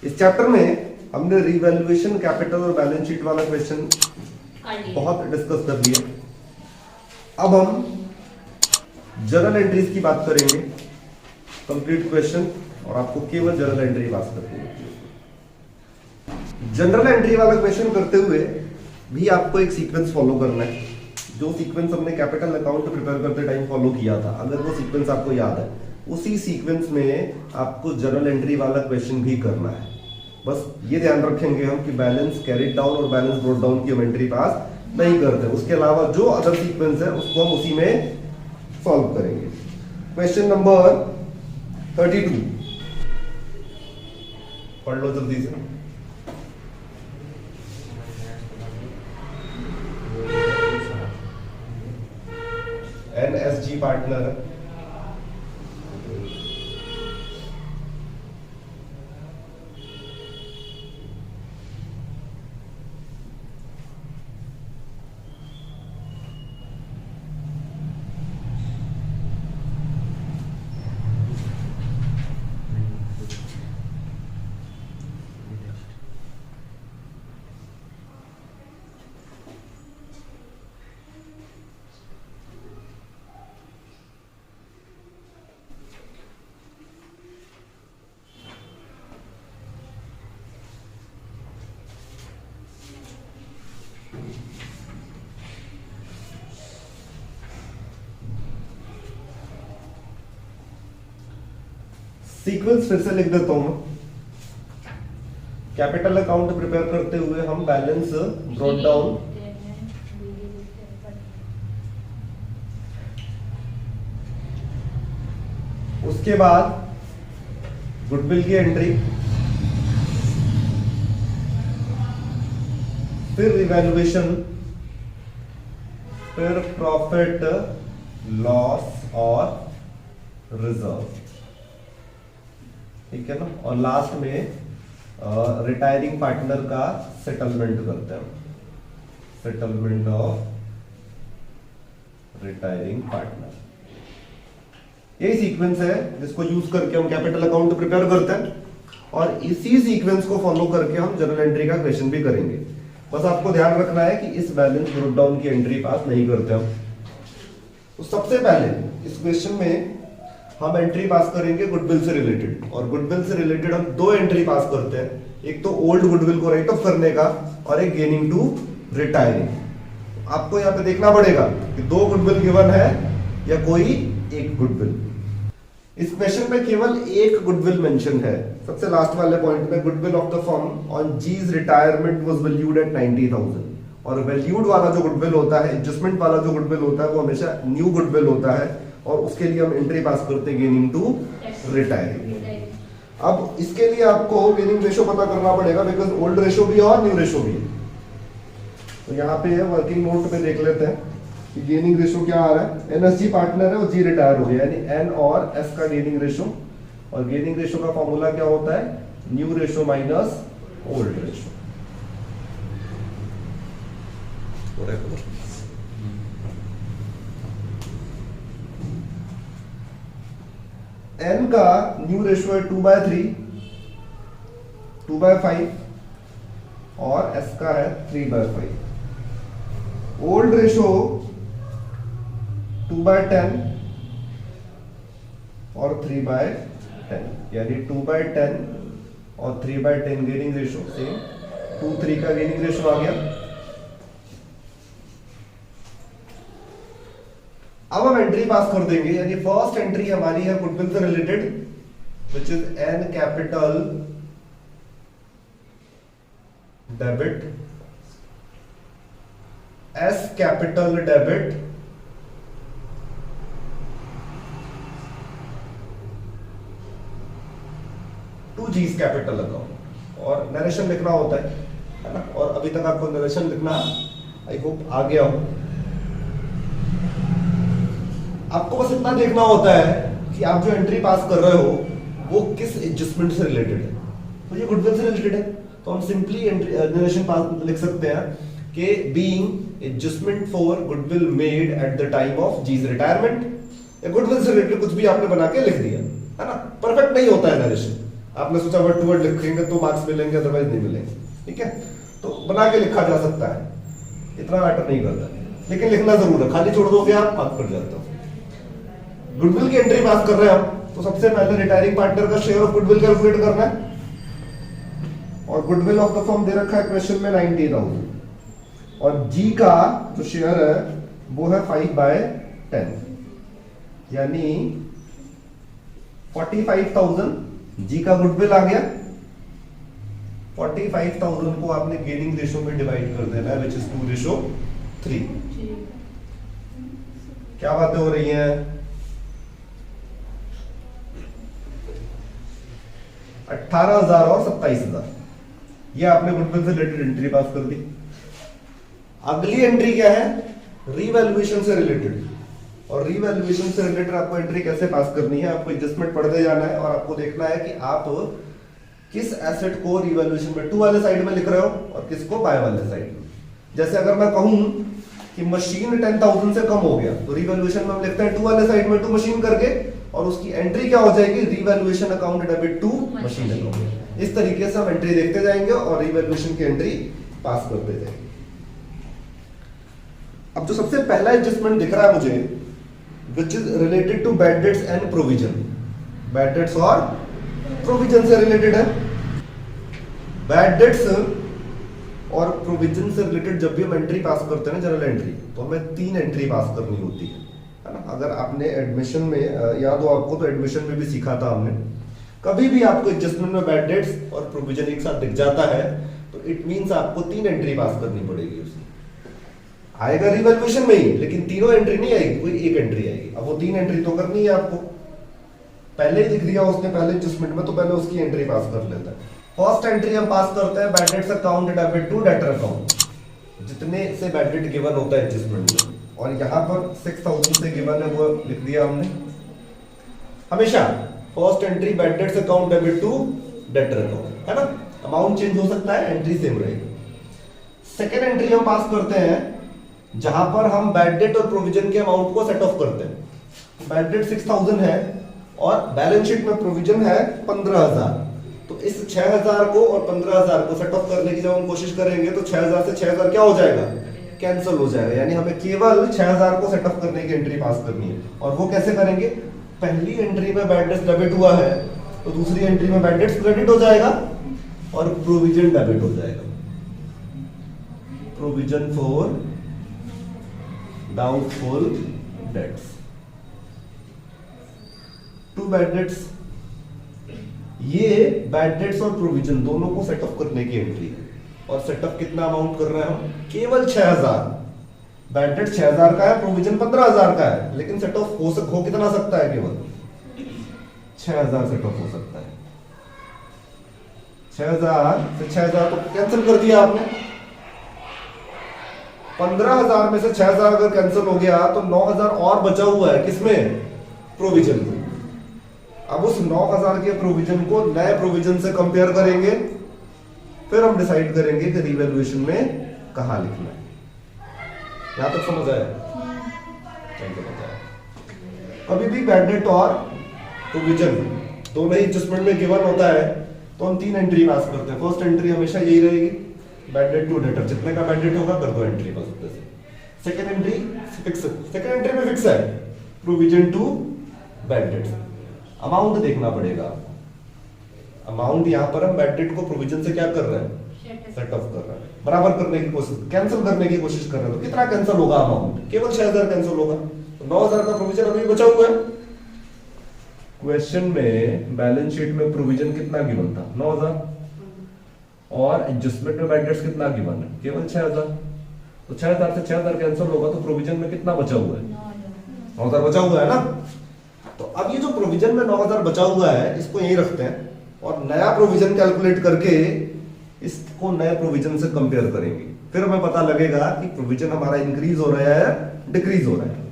इस चैप्टर में हमने रिवैल्यूएशन कैपिटल और बैलेंस शीट वाला क्वेश्चन बहुत डिस्कस कर लिया। अब हम जर्नल एंट्रीज की बात करेंगे, कंप्लीट क्वेश्चन, और आपको केवल जर्नल एंट्री पास करनी है। जनरल एंट्री वाला क्वेश्चन करते हुए भी आपको एक सीक्वेंस फॉलो करना है, जो सीक्वेंस हमने कैपिटल अकाउंट प्रिपेयर करते टाइम फॉलो किया था। अगर वो सीक्वेंस आपको याद है, उसी सीक्वेंस में आपको जर्नल एंट्री वाला क्वेश्चन भी करना है। बस ये ध्यान रखेंगे हम कि बैलेंस कैरिड डाउन और बैलेंस ब्रॉट डाउन की हम एंट्री पास नहीं करते। उसके अलावा जो अदर सीक्वेंस है उसको हम उसी में सॉल्व करेंगे। क्वेश्चन नंबर 32 पढ़ लो जल्दी से। NSG पार्टनर है, सीक्वेंस फिर से लिख देता हूं मैं। कैपिटल अकाउंट प्रिपेयर करते हुए हम बैलेंस ब्रॉट डाउन, उसके बाद गुडविल की एंट्री, फिर रिवैल्यूएशन, फिर प्रॉफिट लॉस और रिजर्व, ठीक है ना। और लास्ट में रिटायरिंग पार्टनर का सेटलमेंट करते हैं, सेटलमेंट ऑफ रिटायरिंग पार्टनर। यही सीक्वेंस है जिसको यूज करके हम कैपिटल अकाउंट प्रिपेयर करते हैं, और इसी सीक्वेंस को फॉलो करके हम जर्नल एंट्री का क्वेश्चन भी करेंगे। बस आपको ध्यान रखना है कि इस बैलेंस ब्रॉट डाउन की एंट्री पास नहीं करते हम। तो सबसे पहले इस क्वेश्चन में हम एंट्री पास करेंगे गुडविल से रिलेटेड, और गुडविल से रिलेटेड हम दो एंट्री पास करते हैं, एक तो ओल्ड गुडविल को राइट ऑफ करने का और एक गेनिंग टू रिटायरिंग। आपको यहाँ पे देखना पड़ेगा कि दो गुडविल गिवन है या कोई एक गुडविल। इस क्वेश्चन में केवल एक गुडविल मेंशन है। सबसे लास्ट वाले पॉइंट में goodwill of the firm on G's retirement was valued at 90,000, और वैल्यूड वाला जो गुडविल होता है, एडजस्टमेंट वाला जो गुडविल होता है, वो हमेशा न्यू गुडविल होता है, और उसके लिए हम एंट्री पास करते हैं गेनिंग टू रिटायरिंग। अब इसके लिए आपको गेनिंग रेशो पता करना पड़ेगा, बिकॉज ओल्ड रेशो भी है और न्यू रेशो भी है। तो यहाँ पे वर्किंग नोट पे देख लेते हैं कि गेनिंग रेशो क्या आ रहा है। NSG पार्टनर है और जी रिटायर हो गया, यानी N और S का गेनिंग रेशो, और गेनिंग रेशो का फॉर्मूला क्या होता है, new ratio minus old ratio. N का न्यू रेशो है 2/3, 2/5, और S का है 3/5। ओल्ड रेशो 2/10 और 3/10, यानी 2/10 और 3/10 गेनिंग रेशो सेम, 2/3 का गेनिंग रेशो आ गया। अब हम एंट्री पास कर देंगे, यानी फर्स्ट एंट्री हमारी है गुडविल से related, which is N capital debit, S capital debit, to G's capital account, और नरेशन लिखना होता है ना। और अभी तक आपको नरेशन लिखना आई होप आ गया हो। आपको बस इतना देखना होता है कि आप जो एंट्री पास कर रहे हो वो किस एडजस्टमेंट से रिलेटेड है। तो ये गुडविल से रिलेटेड है, तो हम सिंपली नरेशन पास लिख सकते हैं कि being adjustment for goodwill made at the time of G's retirement, या गुडविल से रिलेटेड कुछ भी आपने बना के लिख दिया, है ना। परफेक्ट नहीं होता है नरेशन, आपने सोचा वर्ड टू वर्ड लिखेंगे तो मार्क्स मिलेंगे, अदरवाइज नहीं मिलेंगे, ठीक है। तो बना के लिखा जा सकता है, इतना मैटर नहीं करता, लेकिन लिखना जरूर है। खाली छोड़ दोगे आप मार्क्स कट जाता है। गुडविल की एंट्री पास कर रहे हैं हम, तो सबसे पहले रिटायरिंग पार्टनर का शेयर ऑफ गुडविल कैलकुलेट करना है, और गुडविल ऑफ द फर्म दे रखा है क्वेश्चन में 90,000, और जी का जो शेयर है वो है 5/10, यानी 45,000 जी का गुडविल आ गया। 45,000 को आपने गेनिंग रेशो में डिवाइड कर देना है, विच इज 2:3। क्या बातें हो रही हैं? 18,000 और 27,000, ये आपने गुडविल से रिलेटेड एंट्री पास कर दी। अगली एंट्री क्या है? रीवैल्यूएशन से रिलेटेड, और रीवैल्यूएशन से रिलेटेड आपको एंट्री कैसे पास करनी है? आपको एडजस्टमेंट पढ़ते जाना है और आपको देखना है कि आप किस एसेट को रीवैल्यूएशन में टू वाले साइड में लिख रहे हो और किसको बाय वाले साइड में। जैसे अगर मैं कहूं कि मशीन 10,000 से कम हो गया, तो रीवैल्यूएशन में हम लिखते हैं टू वाले साइड में टू मशीन करके, और उसकी एंट्री क्या हो जाएगी? Revaluation account debit to machine account. इस तरीके से हम एंट्री देखते जाएंगे और रीवैल्यूएशन की एंट्री पास करते जाएंगे। अब जो सबसे पहला एडजस्टमेंट दिख रहा है मुझे, which is related to bad debts and provision. Bad debts और प्रोविजन से रिलेटेड है। बैड डेट्स और प्रोविजन से रिलेटेड जब भी हम एंट्री पास करते हैं ना, जनरल एंट्री, तो हमें 3 एंट्री पास करनी होती है ना। अगर आपने एडमिशन में याद हो आपको, तो एडमिशन में भी सीखा था हमने, कभी भी आपको एडजस्टमेंट में बैड डेट्स और प्रोविजन एक साथ दिख जाता है, तो इट मींस आपको 3 एंट्री पास करनी पड़ेगी। उसमें आएगा रिवैल्यूएशन में ही, लेकिन तीनों एंट्री नहीं आएगी, कोई एक एंट्री आएगी। अब वो 3 एंट्री तो करनी है आपको, पहले ही दिख दिया उसने पहले एडजस्टमेंट में, तो पहले उसकी एंट्री पास कर लेता है। फर्स्ट एंट्री हम पास करते हैं bad debts account debit to debtor account, जितने से बैड डेट गिवन होता है एडजस्टमेंट में, और यहाँ पर 6,000 से गिवन है वो लिख दिया हमने। हमेशा first entry bad debts account debit to debtor account, है ना। अमाउंट चेंज हो सकता है, एंट्री सेम रहेगी। सेकेंड एंट्री हम पास करते हैं जहां पर हम बैड डेट और प्रोविजन के अमाउंट को सेट ऑफ करते हैं। बैड डेट 6,000 है और बैलेंस शीट में प्रोविजन है 15,000, तो इस 6,000 को और 15,000 को सेट ऑफ करने की जब हम कोशिश करेंगे, तो 6,000 से 6,000 क्या हो जाएगा? कैंसिल हो जाएगा। यानी हमें केवल 6,000 को सेट ऑफ करने की एंट्री पास करनी है। और वो कैसे करेंगे? पहली एंट्री में बैड डेट्स डेबिट हुआ है, तो दूसरी एंट्री में बैड डेट्स क्रेडिट हो जाएगा और प्रोविजन डेबिट हो जाएगा। Provision for doubtful debts, to bad debts. ये बैड डेट्स और प्रोविजन दोनों को सेट ऑफ करने की एंट्री है। और सेटअप कितना अमाउंट कर रहे हैं हम? केवल 6,000। बैड डेट 6,000 का है, प्रोविजन 15,000 का है, लेकिन सेट ऑफ हो कितना सकता है? केवल 6,000 सेट ऑफ हो सकता है। 6,000 से 6,000 को कैंसिल कर दिया आपने। 15,000 में से 6,000 अगर कैंसिल हो गया, तो 9,000 और बचा हुआ है किसमें? प्रोविजन में। अब उस 9,000 के प्रोविजन को नए प्रोविजन से कंपेयर करेंगे, फिर हम डिसाइड करेंगे कि रिवैल्यूएशन में कहां लिखना है। यहां तक समझ आया? कभी भी बैड डेट और प्रोविजन दोनों ही एडजस्टमेंट में गिवन होता है, तो हम 3 एंट्री पास करते हैं। फर्स्ट एंट्री हमेशा यही रहेगी, बैड डेट टू डेटर, जितने का बैड डेट होगा कर दो एंट्री पास होते से। Second entry fix, second entry में फिक्स है provision to bad debt. Amount देखना पड़ेगा, अमाउंट यहां पर हम बैड डेट को प्रोविजन से क्या कर रहे हैं? सेट ऑफ कर रहे हैं, बराबर करने की कोशिश, कैंसिल करने की कोशिश कर रहे हैं। तो कितना कैंसिल होगा? अमाउंट केवल 6,000 कैंसिल होगा, तो 9,000 का प्रोविजन अभी बचा हुआ है। क्वेश्चन में बैलेंस शीट में प्रोविजन कितना गिवन था? 9,000, और एडजस्टमेंट में बैड डेट्स कितना गिवन है? केवल 6,000। तो 6,000 से 6,000 कैंसिल होगा, तो प्रोविजन में कितना बचा हुआ है? 9,000 बचा हुआ है ना। तो अब ये जो प्रोविजन में 9,000 बचा हुआ है, इसको यही रखते हैं और नया प्रोविजन कैलकुलेट करके इसको नए प्रोविजन से कंपेयर करेंगे। फिर हमें पता लगेगा कि प्रोविजन हमारा इंक्रीज हो रहा है, डिक्रीज हो रहा है।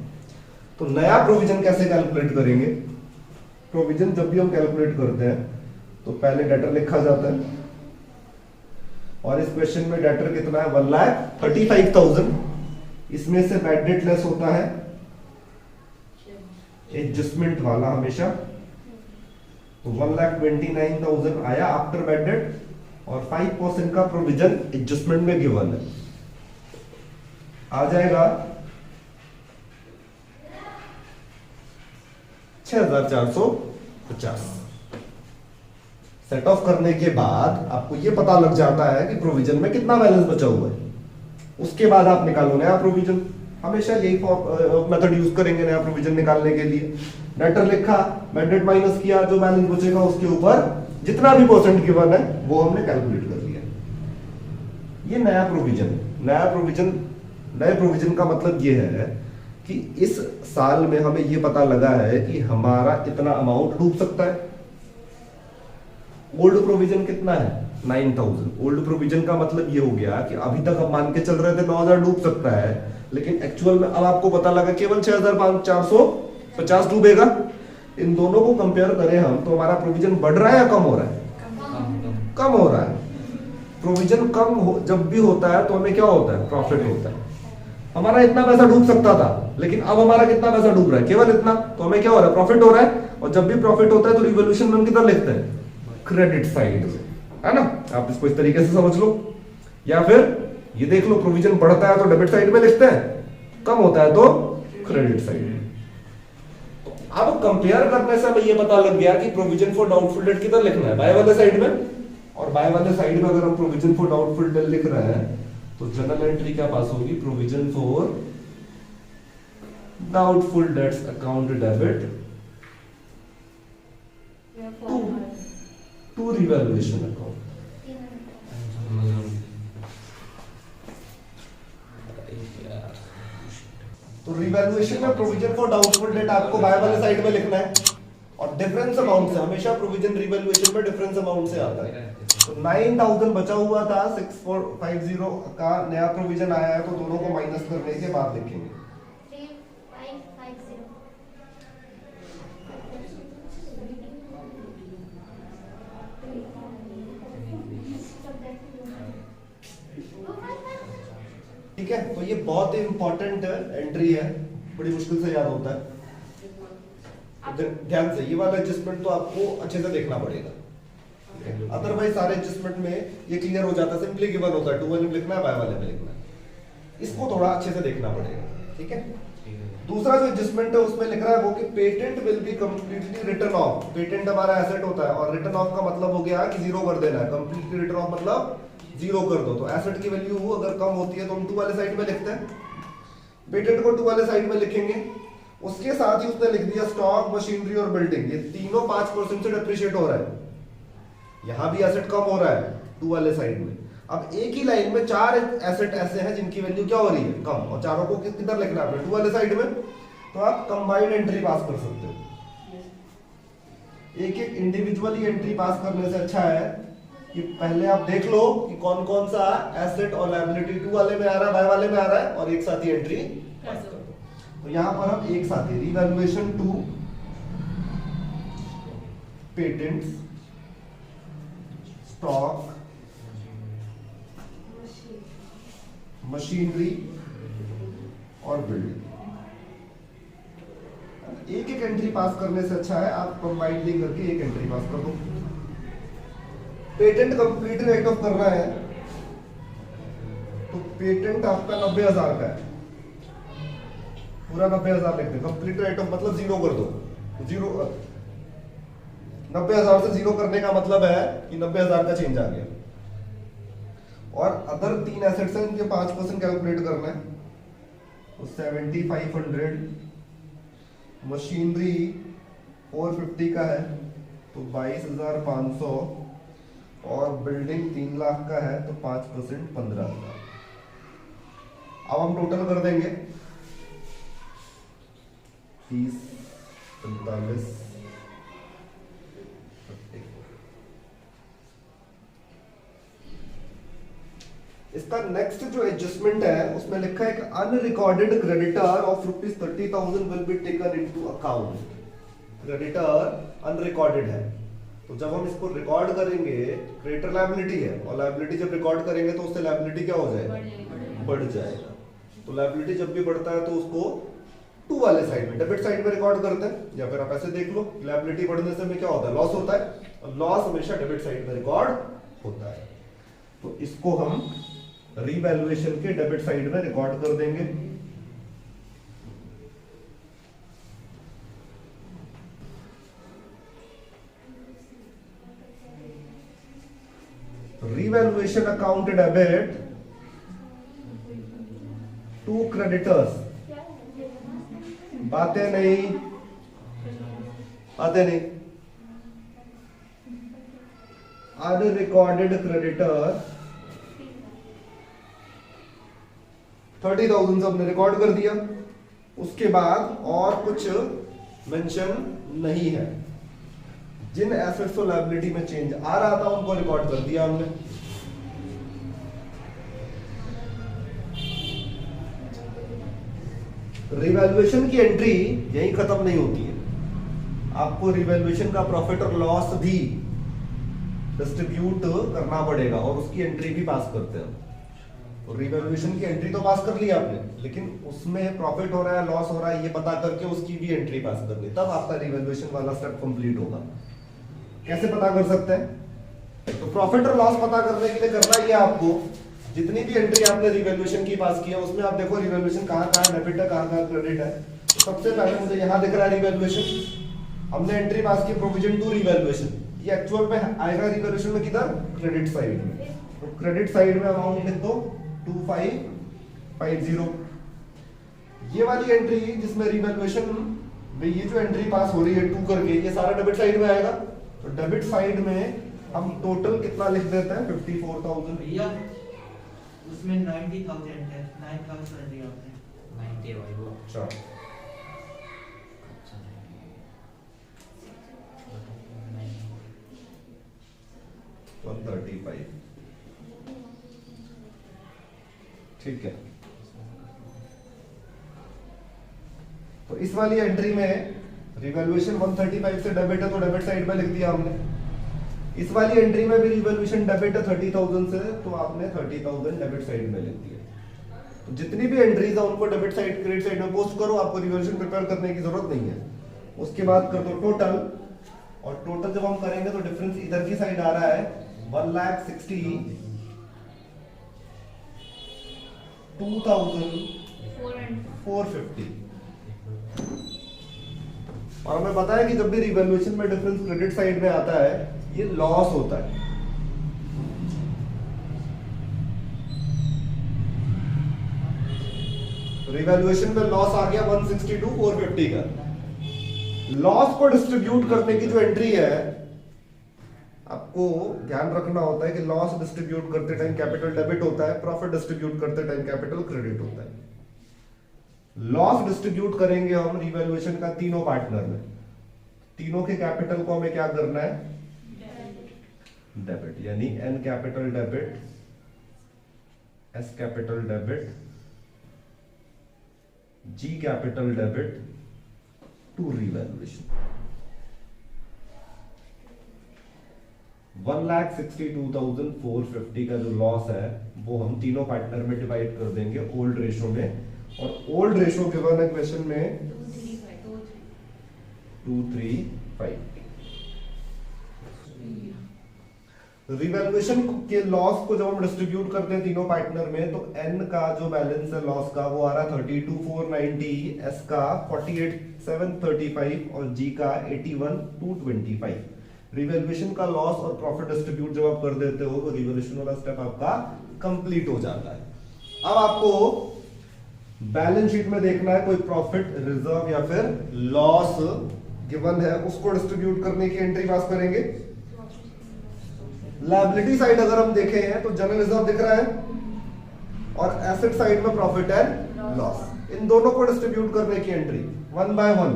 तो नया प्रोविजन कैसे कैलकुलेट करेंगे? प्रोविजन जब भी हम कैलकुलेट करते हैं, तो पहले डेटर लिखा जाता है, और इस क्वेश्चन में डेटर कितना है? 1,35,000। इसमें से बैड डेट लेस होता है एडजस्टमेंट वाला हमेशा, तो 1,29,000 आया आफ्टर बैड डेट और 5% का प्रोविजन एडजस्टमेंट में गिवन है, आ जाएगा 6,450। सेट ऑफ करने के बाद आपको यह पता लग जाता है कि प्रोविजन में कितना बैलेंस बचा हुआ है, उसके बाद आप निकालो नया प्रोविजन। हमेशा यही मेथड यूज करेंगे नया प्रोविजन निकालने के लिए। डेटर लिखा, बैड डेट माइनस किया, जो बैलेंस बचेगा उसके ऊपर जितना भी परसेंट गिवन है वो हमने कैलकुलेट कर लिया। ये नया प्रोविजन। नए प्रोविजन का मतलब ये है कि इस साल में हमें ये पता लगा है कि हमारा इतना अमाउंट डूब सकता है। ओल्ड प्रोविजन कितना है? 9,000। ओल्ड प्रोविजन का मतलब ये हो गया कि अभी तक हम मान के चल रहे थे 9,000 डूब सकता है, लेकिन एक्चुअल में अब आपको पता लगा केवल 6,450 डूबेगा। इन दोनों को कंपेयर करें हम तो हमारा प्रोविजन बढ़ रहा है या कम हो रहा है? कम हो रहा है। प्रोविजन जब भी होता है तो हमें क्या होता है? प्रॉफिट होता है। हमारा इतना पैसा डूब सकता था, लेकिन अब हमारा कितना पैसा डूब रहा है? केवल इतना। तो हमें क्या हो रहा है? प्रॉफिट हो रहा है। और जब भी प्रॉफिट होता है तो रिवॉल्यूशन में हम कितना लिखते हैं? क्रेडिट साइड से, है ना? आप इसको इस तरीके से समझ लो, या फिर ये देख लो, प्रोविजन बढ़ता है तो डेबिट साइड में लिखते हैं, कम होता है तो क्रेडिट साइड। अब कंपेयर करने से हमें ये पता लग गया कि प्रोविजन फॉर डाउटफुल डेट किधर लिखना है? बाय वाले साइड में। और बाय वाले साइड में अगर हम प्रोविजन फॉर डाउटफुल डेट लिख रहे हैं तो जनरल एंट्री क्या पास होगी? Provision for doubtful debts account debit to revaluation account. तो रिवैल्यूएशन में प्रोविजन फॉर डाउटफुल डेट आपको बाय वाले साइड में लिखना है, और डिफरेंस अमाउंट से हमेशा प्रोविजन रिवैल्यूएशन में डिफरेंस अमाउंट से आता है। तो 9,000 बचा हुआ था, 6,450 का नया प्रोविजन आया है, तो दोनों को माइनस करने के बाद लिखेंगे। 3,550। ठीक है, तो ये बहुत ही इंपॉर्टेंट एंट्री है, बड़ी मुश्किल से याद होता है। ध्यान से ये वाला एडजस्टमेंट तो आपको अच्छे से देखना पड़ेगा, अदरवाइज सारे एडजस्टमेंट में ये क्लियर हो जाता है, सिंपली गिवन होता है, टू वाले में लिखना है, बाय वाले में लिखना है। इसको थोड़ा अच्छे से देखना पड़ेगा। ठीक है, दूसरा जो एडजस्टमेंट है उसमें लिख रहा है वो कि patent will be completely return of. Patent हमारा एसेट होता है, और रिटर्न ऑफ का मतलब हो गया कि जीरो कर देना है। कंप्लीटली रिटर्न ऑफ मतलब जीरो कर दो। तो एसेट की वैल्यू अगर कम होती है तो हम टू वाले साइड में लिखते हैं, पेटेंट को टू वाले साइड में लिखेंगे। उसके साथ ही उसने लिख दिया स्टॉक, मशीनरी और बिल्डिंग, ये तीनों 5% से डिप्रिशिएट हो रहा है। यहां भी एसेट कम हो रहा है टू वाले साइड में। अब एक ही लाइन में चार एसेट ऐसे हैं जिनकी वैल्यू क्या हो रही है? कम, और चारों को किधर लिखना है? टू वाले साइड में। तो आप कंबाइंड एंट्री पास कर सकते हो। एक एक इंडिविजुअली एंट्री पास करने से अच्छा है कि पहले आप देख लो कि कौन कौन सा एसेट और लायबिलिटी टू वाले में आ रहा है, बाय वाले में आ रहा है, और एक साथ ही एंट्री पास कर दो। तो यहां पर हम एक साथ ही revaluation to patents, stock, machinery और बिल्डिंग, एक एक एंट्री पास करने से अच्छा है आप कंबाइंडली करके एक एंट्री पास कर दो। पेटेंट कंप्लीट राइट ऑफ करना है तो पेटेंट आपका 90,000 का है, पूरा 90,000 लिख दे। कंप्लीट राइट ऑफ मतलब जीरो कर दो। जीरो 90,000 से जीरो करने का मतलब है कि 90,000 का चेंज आ गया। और अदर तीन एसेट्स हैं, इनके 5% कैलकुलेट करना है। तो 7,500, मशीनरी 450 का है तो 22,500, और बिल्डिंग 3 लाख का है तो 5% 15,000। अब हम टोटल कर देंगे 30, 45, 50। इसका नेक्स्ट जो एडजस्टमेंट है उसमें लिखा है कि unrecorded creditor of ₹30,000 will be taken into account. Creditor unrecorded है, तो जब हम इसको रिकॉर्ड करेंगे, क्रेडिटर लायबिलिटी है, और लायबिलिटी जब रिकॉर्ड करेंगे तो उससे लायबिलिटी क्या हो जाएगा? बढ़ जाएगा। तो लायबिलिटी जब भी बढ़ता है तो उसको टू वाले साइड में, डेबिट साइड में रिकॉर्ड करते हैं, या फिर आप ऐसे देख लो, लायबिलिटी बढ़ने से हमें क्या होता है, लॉस होता है, और लॉस हमेशा डेबिट साइड में रिकॉर्ड होता है। तो इसको हम रीवैल्यूएशन के डेबिट साइड में रिकॉर्ड कर देंगे। Revaluation account debit to creditors, बातें नहीं, बातें नहीं, अनरिकॉर्डेड क्रेडिटर 30,000 से हमने रिकॉर्ड कर दिया, उसके बाद और कुछ मेंशन नहीं है। जिन एसेट्स और लायबिलिटी में चेंज आ रहा था उनको रिकॉर्ड कर दिया हमने। रिवैल्यूएशन की एंट्री यही खत्म नहीं होती है, आपको रिवैल्यूएशन का प्रॉफिट और लॉस भी डिस्ट्रीब्यूट करना पड़ेगा और उसकी एंट्री भी पास करते हैं। तो रिवैल्यूएशन की एंट्री तो पास कर ली आपने, लेकिन उसमें प्रॉफिट हो रहा है, लॉस हो रहा है, ये पता करके उसकी भी एंट्री पास करनी, तब आपका रिवैल्यूएशन वाला स्टेप कंप्लीट होगा। कैसे पता कर सकते हैं? तो प्रॉफिट और लॉस पता करने के लिए करना ही है आपको, जितनी भी एंट्री आपने रिवैल्यूएशन की पास की है उसमें आप देखो रिवैल्यूएशन कहां कहां डेबिट है, कहां कहां क्रेडिट है। तो सबसे पहले मुझे यहां दिख रहा है रिवैल्यूएशन, हमने एंट्री पास की प्रोविजन टू रिवैल्यूएशन, ये एक्चुअल में आएगा रिवैल्यूएशन में किधर, क्रेडिट साइड में। तो क्रेडिट साइड में अमाउंट लिख दो 2550। ये वाली एंट्री जिसमें रिवैल्यूएशन में ये जो एंट्री पास हो रही है 2 करके, ये सारा डेबिट साइड में आएगा। तो डेबिट साइड में हम टोटल कितना लिख देते हैं, 54,000। भैया उसमें 90,000 है, 9,000 दिया आपने 90 भाई वो। अच्छा, वो 135, ठीक है। तो इस वाली एंट्री में रिवैल्यूएशन 135 से डेबिट है तो डेबिट साइड में लिख दिया हमने। इस वाली एंट्री में भी रिवैल्यूएशन डेबिट है 30,000 से, तो आपने 30,000 डेबिट साइड में लिख दिया। तो जितनी भी एंट्रीज है उनको डेबिट साइड क्रेडिट साइड में पोस्ट करो, आपको रिवैल्यूएशन प्रिपेयर करने की जरूरत नहीं है। उसके बाद कर दो टोटल, और टोटल जब हम करेंगे तो डिफरेंस इधर की साइड आ रहा है 1,60,2,450। और हमें पता है कि जब भी रिवैल्यूएशन में डिफरेंस क्रेडिट साइड में आता है ये लॉस होता है। रिवैल्यूएशन में लॉस आ गया 162,450 का। लॉस को डिस्ट्रीब्यूट करने की जो एंट्री है, आपको ध्यान रखना होता है कि लॉस डिस्ट्रीब्यूट करते टाइम कैपिटल डेबिट होता है, प्रॉफिट डिस्ट्रीब्यूट करते टाइम कैपिटल क्रेडिट होता है। लॉस डिस्ट्रीब्यूट करेंगे हम रिवैल्यूएशन का तीनों पार्टनर में, तीनों के कैपिटल को हमें क्या करना है, डेबिट, यानी N capital debit, S capital debit, G capital debit to revaluation. 1,62,450 का जो लॉस है वो हम तीनों पार्टनर में डिवाइड कर देंगे ओल्ड रेशो में, और ओल्ड रेशो गिवन है क्वेश्चन में 235। रिवैल्यूएशन के लॉस को जब हम डिस्ट्रीब्यूट करते हैं तीनों पार्टनर में, तो एन का जो बैलेंस है लॉस का वो आ रहा है 32,490, एस का 48,735 और जी का 81,225। रिवैल्यूएशन का लॉस और प्रॉफिट डिस्ट्रीब्यूट जब आप कर देते हो तो रिवैल्यूएशन वाला स्टेप आपका कंप्लीट हो जाता है। अब आपको बैलेंस शीट में देखना है कोई प्रॉफिट रिजर्व या फिर लॉस गिवन है, उसको डिस्ट्रीब्यूट करने की एंट्री पास करेंगे। लायबिलिटी साइड अगर हम देखें हैं तो जनरल रिजर्व दिख रहा है और एसेट साइड में प्रॉफिट एंड लॉस, इन दोनों को डिस्ट्रीब्यूट करने की एंट्री 1 बाय 1।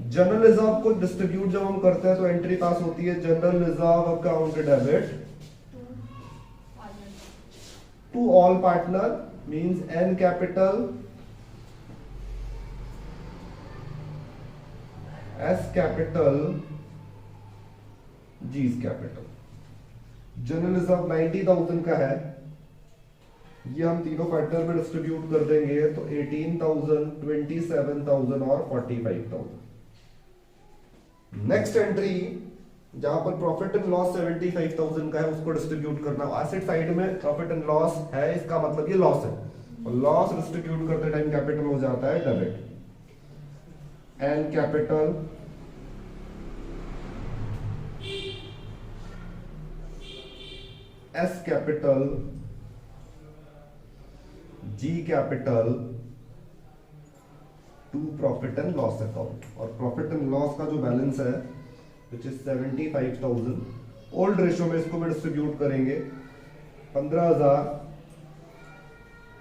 जनरल रिजर्व को डिस्ट्रीब्यूट जब हम करते हैं तो एंट्री पास होती है general reserve account debit to all partner, means N capital, S capital, G capital. General reserve 90,000 का है, ये हम तीनों पार्टनर में डिस्ट्रीब्यूट कर देंगे तो 18,000, 27,000 और 45,000। नेक्स्ट एंट्री जहां पर प्रॉफिट एंड लॉस 75,000 का है उसको डिस्ट्रीब्यूट करना। एसेट साइड में प्रॉफिट एंड लॉस है, इसका मतलब ये लॉस है, और लॉस डिस्ट्रीब्यूट करते टाइम कैपिटल हो जाता है debit. N capital S capital G capital to profit and loss account. और प्रॉफिट एंड लॉस का जो बैलेंस है विच इज 75,000, ओल्ड रेशो में इसको भी डिस्ट्रीब्यूट करेंगे। 15,000,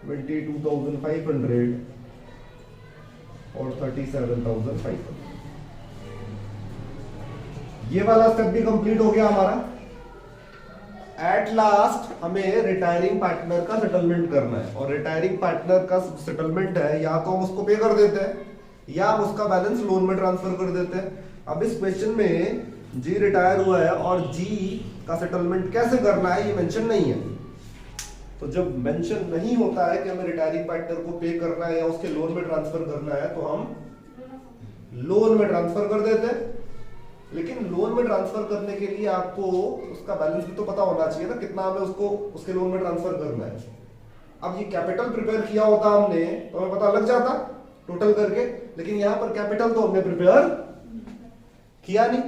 22,500 और 37,500। ये वाला स्टेप भी कंप्लीट हो गया हमारा। एट लास्ट हमें रिटायरिंग पार्टनर का सेटलमेंट करना है, और रिटायरिंग पार्टनर का सेटलमेंट है या तो हम उसको पे कर देते हैं या हम उसका बैलेंस लोन में ट्रांसफर कर देते हैं। अब इस क्वेश्चन में जी रिटायर हुआ है और जी का सेटलमेंट कैसे करना है ये मेंशन नहीं है। तो जब मेंशन नहीं होता है कि हमें रिटायरिंग पार्टनर को पे करना है या उसके लोन में ट्रांसफर करना है तो हम लोन में ट्रांसफर कर देते हैं। लेकिन लोन में ट्रांसफर करने के लिए आपको उसका बैलेंस भी तो पता होना चाहिए ना, कितना हमें उसको उसके लोन में ट्रांसफर करना है। अब ये कैपिटल प्रिपेयर किया होता हमने तो हमें पता लग जाता टोटल करके, लेकिन यहां पर कैपिटल तो हमने प्रिपेयर किया नहीं।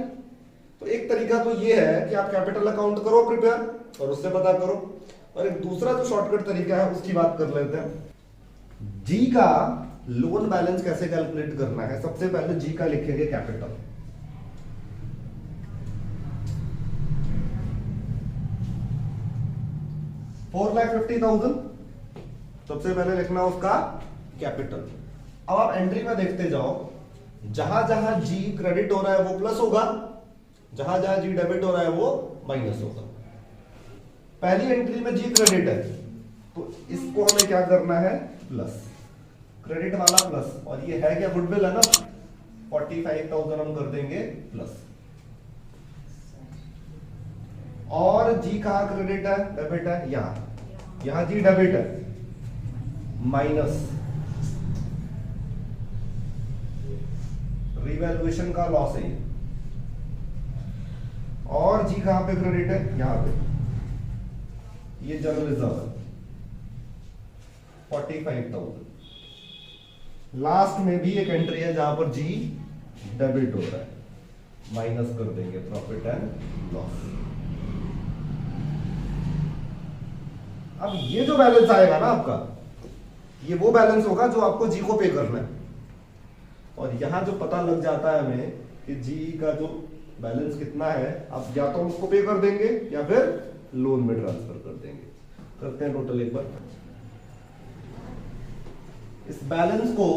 तो एक तरीका तो ये है कि आप कैपिटल अकाउंट करो प्रिपेयर और उससे पता करो, और एक दूसरा जो शॉर्टकट तरीका है उसकी बात कर लेते हैं। जी का लोन बैलेंस कैसे कैलकुलेट करना है, सबसे पहले जी का लिखेंगे कैपिटल। $4,50,000 सबसे पहले लिखना उसका कैपिटल। अब आप एंट्री में देखते जाओ, जहां जहां जी क्रेडिट हो रहा है वो प्लस होगा, जहां जहां जी डेबिट हो रहा है वो माइनस होगा। पहली एंट्री में जी क्रेडिट है तो इसको हमें क्या करना है, प्लस, क्रेडिट वाला प्लस, और ये है क्या, गुडविल है ना, 45,000 हम कर देंगे प्लस। और जी कहां क्रेडिट है, डेबिट है, यहां जी डेबिट है, माइनस रिवैल्यूएशन का लॉस है ये। और जी कहां पे क्रेडिट है, यहां पे, ये जनरल रिजर्व है 45,000। लास्ट में भी एक एंट्री है जहां पर जी डेबिट हो रहा है, माइनस कर देंगे प्रॉफिट एंड लॉस। अब ये जो बैलेंस आएगा ना आपका, ये वो बैलेंस होगा जो आपको जी को पे करना है। और यहां जो पता लग जाता है हमें कि जी का जो बैलेंस कितना है, अब या तो हम उसको पे कर देंगे या फिर लोन में ट्रांसफर कर देंगे। करते हैं टोटल एक बार। इस बैलेंस को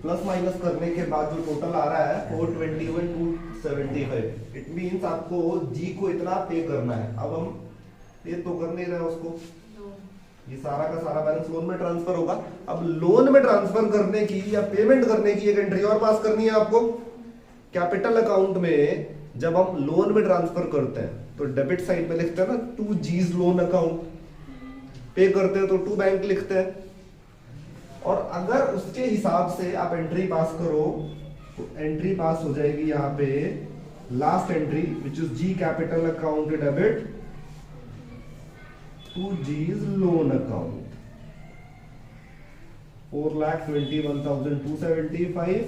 प्लस माइनस करने के बाद जो टोटल आ रहा है 421,275, इट मींस आपको जी को इतना पे करना है। अब हम पे तो कर नहीं रहे उसको, ये सारा का सारा बैलेंस लोन में ट्रांसफर होगा। अब लोन में ट्रांसफर करने की या पेमेंट करने की एक एंट्री और पास करनी है आपको। कैपिटल अकाउंट में जब हम लोन में ट्रांसफर करते हैं तो डेबिट साइड पे लिखते हैं ना, टू जीज लोन अकाउंट, पे करते हैं तो टू बैंक लिखते हैं। और अगर उसके हिसाब से आप एंट्री पास करो तो एंट्री पास हो जाएगी यहां पे last entry which is G capital account debit to G's loan account, 4,21,275।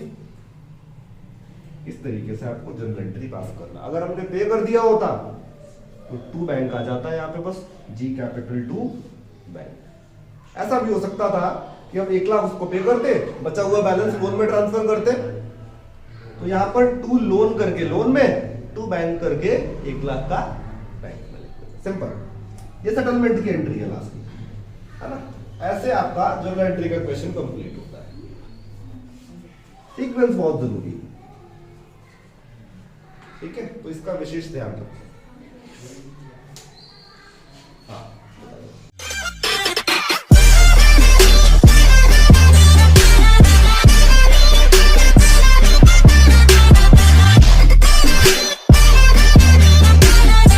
इस तरीके से आपको जनरल एंट्री पास करना। अगर हमने पे कर दिया होता तो टू बैंक आ जाता है यहाँ पे, बस जी कैपिटल टू बैंक। ऐसा भी हो सकता था कि हम 1 लाख उसको पे करते, बचा हुआ बैलेंस लोन में ट्रांसफर करते, तो यहां पर टू लोन करके लोन में, टू बैंक करके 1 लाख का बैंक में लिखते। सिंपल, ये सेटलमेंट की एंट्री है लास्ट की, है ना। ऐसे आपका जनरल एंट्री का क्वेश्चन कंप्लीट होता है। सीक्वेंस बहुत जरूरी है, ठीक है, तो इसका विशेष ध्यान रखो। हाँ